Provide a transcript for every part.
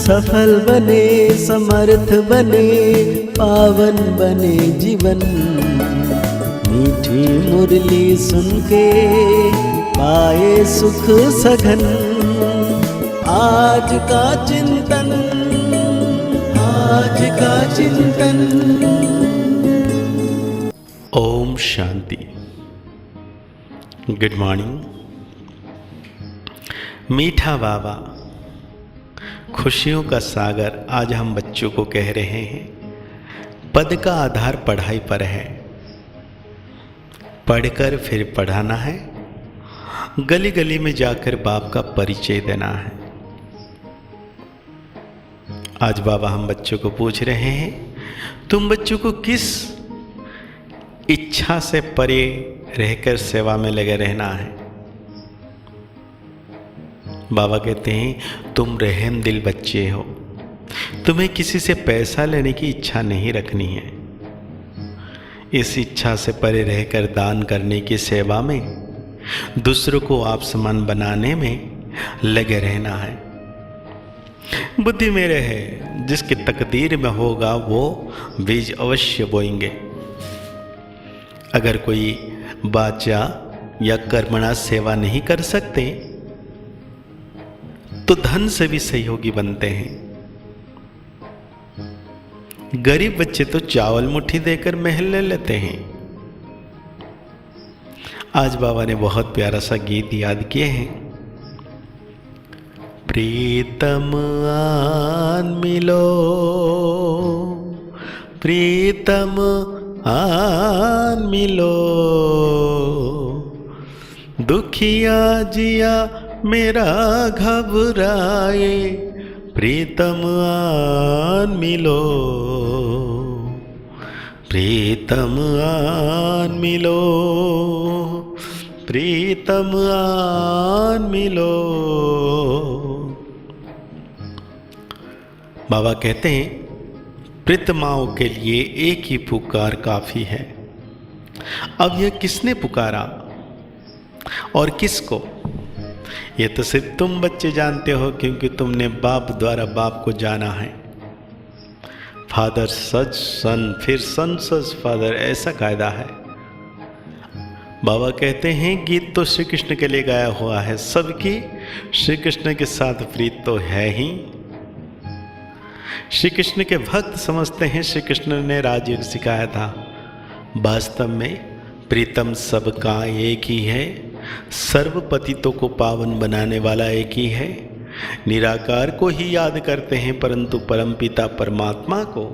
सफल बने, समर्थ बने, पावन बने जीवन। मीठी मुरली सुन के पाए सुख सघन। आज का चिंतन, आज का चिंतन। ओम शांति। Good morning. मीठा बाबा, खुशियों का सागर, आज हम बच्चों को कह रहे हैं पद का आधार पढ़ाई पर है। पढ़कर फिर पढ़ाना है, गली गली में जाकर बाप का परिचय देना है। आज बाबा हम बच्चों को पूछ रहे हैं, तुम बच्चों को किस इच्छा से परे रहकर सेवा में लगे रहना है? बाबा कहते हैं तुम रहम दिल बच्चे हो, तुम्हें किसी से पैसा लेने की इच्छा नहीं रखनी है। इस इच्छा से परे रहकर दान करने की सेवा में, दूसरों को आप समान बनाने में लगे रहना है। बुद्धि मेरे है, जिसकी तकदीर में होगा वो बीज अवश्य बोएंगे। अगर कोई वाचा या कर्मणा सेवा नहीं कर सकते तो धन से भी सहयोगी बनते हैं। गरीब बच्चे तो चावल मुट्ठी देकर महल ले लेते हैं। आज बाबा ने बहुत प्यारा सा गीत याद किए हैं। प्रीतम आन मिलो, प्रीतम आन मिलो, दुखिया जिया मेरा घबराए, प्रीतम आन मिलो, प्रीतम आन मिलो, प्रीतम आन मिलो। बाबा कहते हैं प्रीतमाओं के लिए एक ही पुकार काफी है। अब यह किसने पुकारा और किसको, ये तो सिर्फ तुम बच्चे जानते हो, क्योंकि तुमने बाप द्वारा बाप को जाना है। फादर सच सन, फिर सन सच फादर, ऐसा कायदा है। बाबा कहते हैं गीत तो श्री कृष्ण के लिए गाया हुआ है, सबकी श्री कृष्ण के साथ प्रीत तो है ही। श्री कृष्ण के भक्त समझते हैं श्री कृष्ण ने राजयोग सिखाया था। वास्तव में प्रीतम सबका एक ही है, सर्व पतितों को पावन बनाने वाला एक ही है। निराकार को ही याद करते हैं, परंतु परमपिता परमात्मा को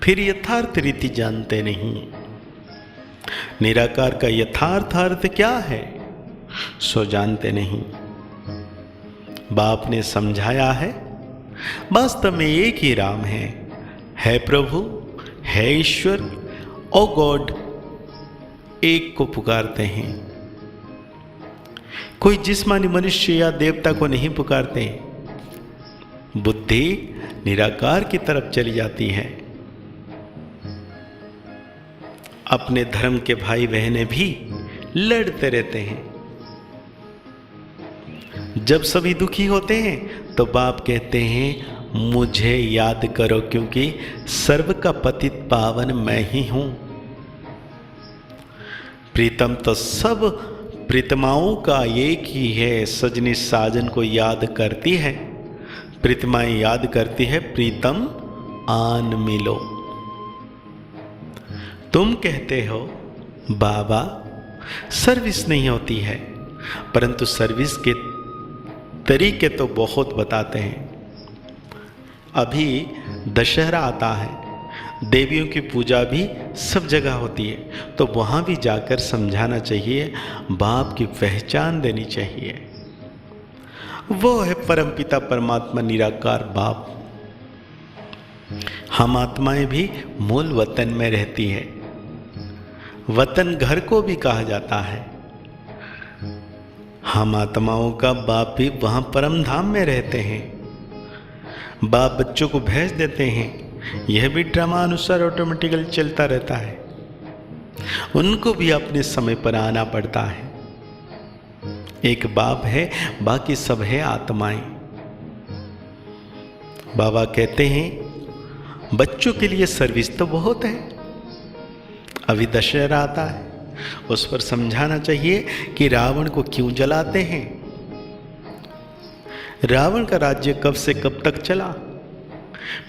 फिर यथार्थ रीति जानते नहीं। निराकार का यथार्थ अर्थ क्या है सो जानते नहीं। बाप ने समझाया है वास्तव में एक ही राम है प्रभु, है ईश्वर और गॉड, एक को पुकारते हैं। कोई जिस्मानी मनुष्य या देवता को नहीं पुकारते। बुद्धि निराकार की तरफ चली जाती है। अपने धर्म के भाई बहनें भी लड़ते रहते हैं। जब सभी दुखी होते हैं तो बाप कहते हैं मुझे याद करो, क्योंकि सर्व का पतित पावन मैं ही हूं। प्रीतम तो सब प्रीतमाओं का एक ही है। सजनी साजन को याद करती है, प्रीतमाएं याद करती है, प्रीतम आन मिलो। तुम कहते हो बाबा सर्विस नहीं होती है, परंतु सर्विस के तरीके तो बहुत बताते हैं। अभी दशहरा आता है, देवियों की पूजा भी सब जगह होती है, तो वहाँ भी जाकर समझाना चाहिए, बाप की पहचान देनी चाहिए। वो है परमपिता परमात्मा निराकार बाप। हम आत्माएं भी मूल वतन में रहती है। वतन घर को भी कहा जाता है। हम आत्माओं का बाप भी वहाँ परम धाम में रहते हैं। बाप बच्चों को भेज देते हैं, यह भी ड्रामा अनुसार ऑटोमेटिकली चलता रहता है। उनको भी अपने समय पर आना पड़ता है। एक बाप है, बाकी सब है आत्माएं। बाबा कहते हैं बच्चों के लिए सर्विस तो बहुत है। अभी दशहरा आता है, उस पर समझाना चाहिए कि रावण को क्यों जलाते हैं, रावण का राज्य कब से कब तक चला,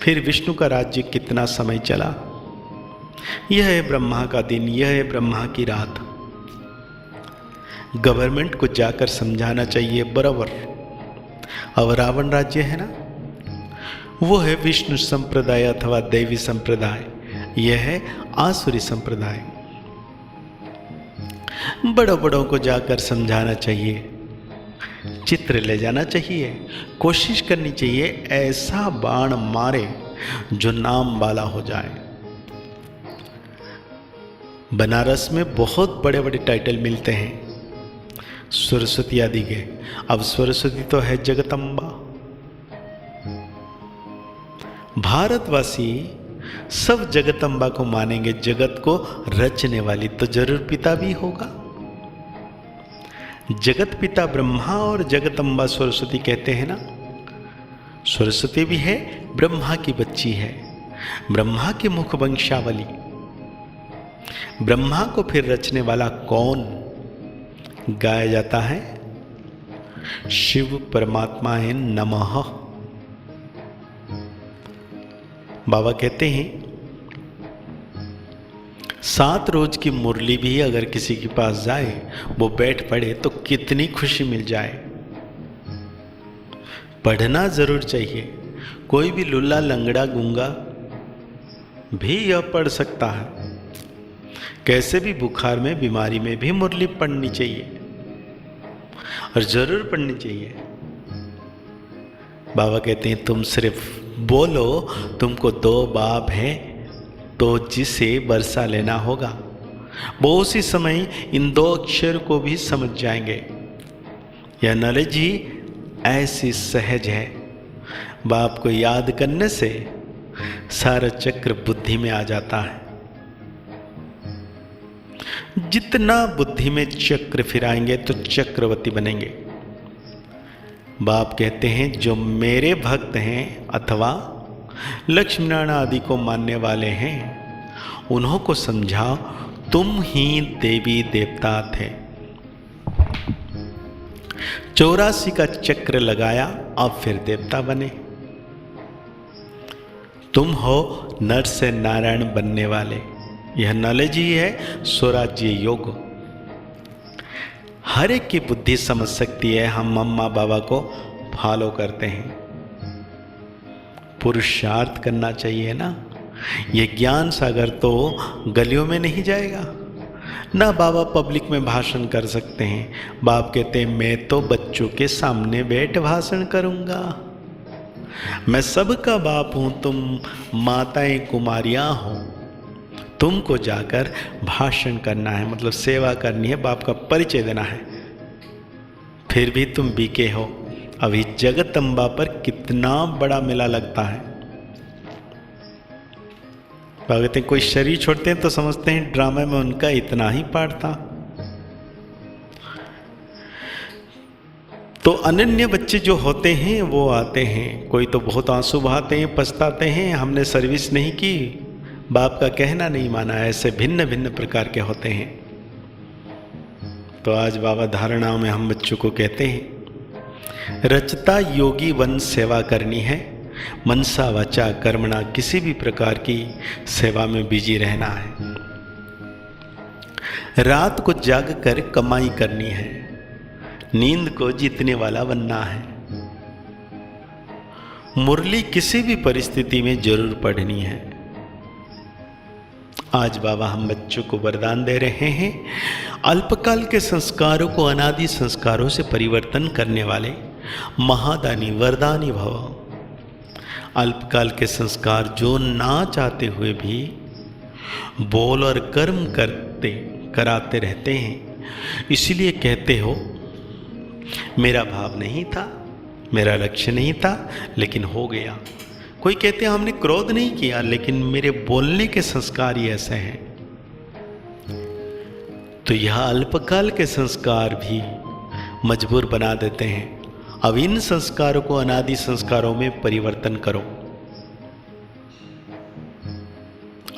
फिर विष्णु का राज्य कितना समय चला। यह है ब्रह्मा का दिन, यह है ब्रह्मा की रात। गवर्नमेंट को जाकर समझाना चाहिए बराबर। अब रावण राज्य है ना, वो है विष्णु संप्रदाय अथवा देवी संप्रदाय, यह है आसुरी संप्रदाय। बड़ों बड़ों को जाकर समझाना चाहिए, चित्र ले जाना चाहिए, कोशिश करनी चाहिए ऐसा बाण मारे जो नाम वाला हो जाए। बनारस में बहुत बड़े बड़े टाइटल मिलते हैं सरस्वती आदि के। अब सरस्वती तो है जगदम्बा। भारतवासी सब जगदम्बा को मानेंगे, जगत को रचने वाली तो जरूर पिता भी होगा। जगत पिता ब्रह्मा और जगदम्बा सरस्वती कहते हैं ना। सरस्वती भी है, ब्रह्मा की बच्ची है, ब्रह्मा की मुख वंशावली। ब्रह्मा को फिर रचने वाला कौन गाया जाता है? शिव परमात्मा है नमः। बाबा कहते हैं 7 रोज की मुरली भी अगर किसी के पास जाए, वो बैठ पढ़े तो कितनी खुशी मिल जाए। पढ़ना जरूर चाहिए। कोई भी लुल्ला लंगड़ा गूंगा भी यह पढ़ सकता है। कैसे भी बुखार में, बीमारी में भी मुरली पढ़नी चाहिए और जरूर पढ़नी चाहिए। बाबा कहते हैं तुम सिर्फ बोलो तुमको 2 बाप हैं तो जिसे बरसा लेना होगा, वो उसी समय इन 2 अक्षर को भी समझ जाएंगे। यह नॉलेज ही ऐसी सहज है, बाप को याद करने से सारा चक्र बुद्धि में आ जाता है। जितना बुद्धि में चक्र फिराएंगे तो चक्रवर्ती बनेंगे। बाप कहते हैं जो मेरे भक्त हैं अथवा लक्ष्मीनारायण आदि को मानने वाले हैं, उन्हों को समझाओ तुम ही देवी देवता थे। 84 का चक्र लगाया, अब फिर देवता बने। तुम हो नर से नारायण बनने वाले। यह नॉलेज ही है स्वराज्य योग। हर एक की बुद्धि समझ सकती है। हम मम्मा बाबा को फॉलो करते हैं। पुरुषार्थ करना चाहिए ना। यह ज्ञान सागर तो गलियों में नहीं जाएगा ना। बाबा पब्लिक में भाषण कर सकते हैं। बाप कहते हैं मैं तो बच्चों के सामने बैठ भाषण करूंगा। मैं सबका बाप हूं, तुम माताएं कुमारियां हो। तुमको जाकर भाषण करना है, मतलब सेवा करनी है, बाप का परिचय देना है। फिर भी तुम बीके हो। अभी जगदम्बा पर कितना बड़ा मेला लगता है। कहते हैं कोई शरीर छोड़ते हैं तो समझते हैं ड्रामे में उनका इतना ही पार्ट था। तो अनन्य बच्चे जो होते हैं वो आते हैं। कोई तो बहुत आंसू बहाते हैं, पछताते हैं, हमने सर्विस नहीं की, बाप का कहना नहीं माना। ऐसे भिन्न भिन्न प्रकार के होते हैं। तो आज बाबा धारणाओं में हम बच्चों को कहते हैं रचता योगी वन सेवा करनी है, मनसा वाचा कर्मणा किसी भी प्रकार की सेवा में बिजी रहना है। रात को जाग कर कमाई करनी है, नींद को जीतने वाला बनना है। मुरली किसी भी परिस्थिति में जरूर पढ़नी है। आज बाबा हम बच्चों को वरदान दे रहे हैं अल्पकाल के संस्कारों को अनादि संस्कारों से परिवर्तन करने वाले महादानी वरदानी भव। अल्पकाल के संस्कार जो ना चाहते हुए भी बोल और कर्म कराते रहते हैं, इसीलिए कहते हो मेरा भाव नहीं था, मेरा लक्ष्य नहीं था, लेकिन हो गया। कोई कहते हैं हमने क्रोध नहीं किया, लेकिन मेरे बोलने के संस्कार ही ऐसे हैं। तो यह अल्पकाल के संस्कार भी मजबूर बना देते हैं अब इन संस्कारों को अनादि संस्कारों में परिवर्तन करो।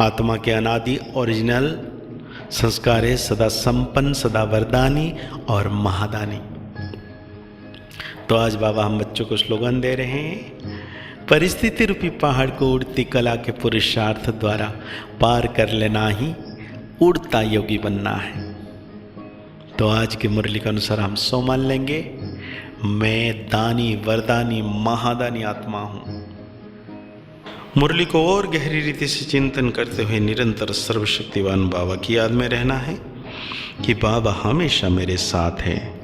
आत्मा के अनादि ओरिजिनल संस्कार है सदा संपन्न, सदा वरदानी और महादानी। तो आज बाबा हम बच्चों को स्लोगन दे रहे हैं, परिस्थिति रूपी पहाड़ को उड़ती कला के पुरुषार्थ द्वारा पार कर लेना ही उड़ता योगी बनना है। तो आज की मुरली के अनुसार हम सो मान लेंगे, मैं दानी वरदानी महादानी आत्मा हूं। मुरली को और गहरी रीति से चिंतन करते हुए निरंतर सर्वशक्तिवान बाबा की याद में रहना है कि बाबा हमेशा मेरे साथ है।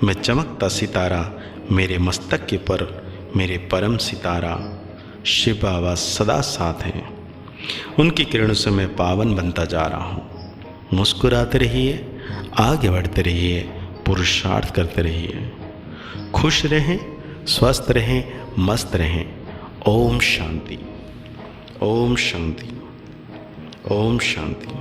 मैं चमकता सितारा, मेरे मस्तक के पर मेरे परम सितारा शिव बाबा सदा साथ हैं। उनकी किरणों से मैं पावन बनता जा रहा हूँ। मुस्कुराते रहिए, आगे बढ़ते रहिए, पुरुषार्थ करते रहिए, खुश रहें, स्वस्थ रहें, मस्त रहें। ओम शांति, ओम शांति, ओम शांति।